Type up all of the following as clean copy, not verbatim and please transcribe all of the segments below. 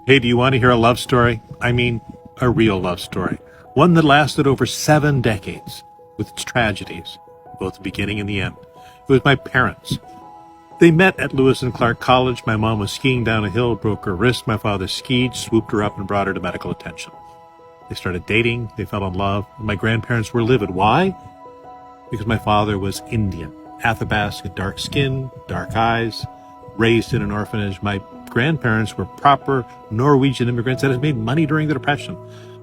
Hey, do you want to hear a love story? I mean, a real love story. One that lasted over 7 decades, with its tragedies, both the beginning and the end. It was my parents. They met at Lewis and Clark College. My mom was skiing down a hill, broke her wrist. My father skied, swooped her up, and brought her to medical attention. They started dating. They fell in love. And my grandparents were livid. Why? Because my father was Indian. Athabasca, dark skin, dark eyes, raised in an orphanage. My grandparents were proper Norwegian immigrants that had made money during the Depression.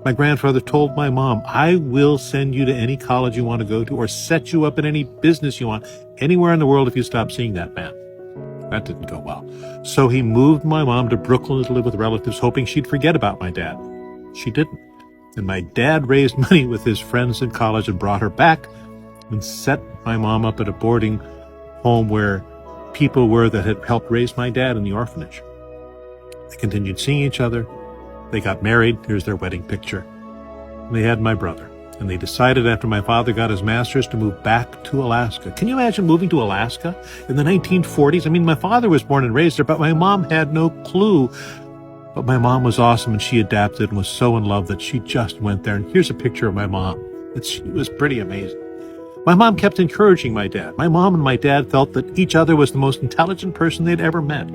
My grandfather told my mom, I will send you to any college you want to go to or set you up in any business you want anywhere in the world if you stop seeing that man. That didn't go well. So he moved my mom to Brooklyn to live with relatives, hoping she'd forget about my dad. She didn't. And my dad raised money with his friends in college and brought her back and set my mom up at a boarding home where people were that had helped raise my dad in the orphanage. They continued seeing each other. They got married. Here's their wedding picture. And they had my brother. And they decided after my father got his master's to move back to Alaska. Can you imagine moving to Alaska in the 1940s? I mean, my father was born and raised there, but my mom had no clue. But my mom was awesome, and she adapted and was so in love that she just went there. And here's a picture of my mom. She was pretty amazing. My mom kept encouraging my dad. My mom and my dad felt that each other was the most intelligent person they'd ever met.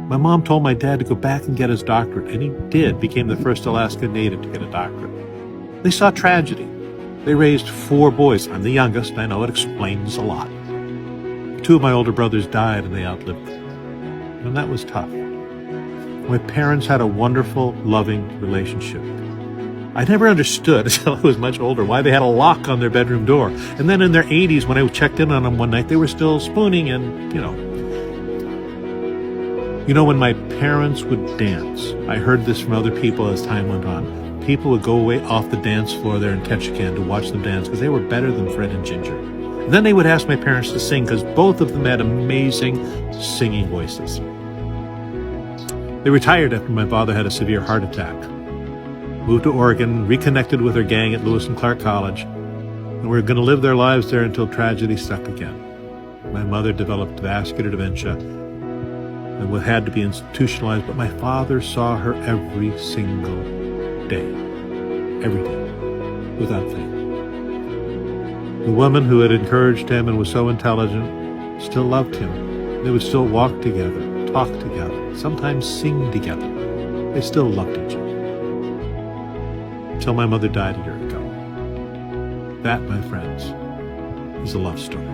My mom told my dad to go back and get his doctorate, and he did, became the first Alaska native to get a doctorate. They saw tragedy. They raised 4 boys. I'm the youngest. I know it explains a lot. 2 of my older brothers died, and they outlived them. And that was tough. My parents had a wonderful, loving relationship. I never understood until I was much older why they had a lock on their bedroom door. And then in their 80s, when I checked in on them one night, they were still spooning and, when my parents would dance, I heard this from other people as time went on. People would go away off the dance floor there in Ketchikan to watch them dance because they were better than Fred and Ginger. And then they would ask my parents to sing because both of them had amazing singing voices. They retired after my father had a severe heart attack. Moved to Oregon, reconnected with her gang at Lewis and Clark College, and were going to live their lives there until tragedy struck again. My mother developed vascular dementia and had to be institutionalized, but my father saw her every single day, without fail. The woman who had encouraged him and was so intelligent still loved him. They would still walk together, talk together, sometimes sing together. They still loved each other. Until my mother died a year ago. That, my friends, is a love story.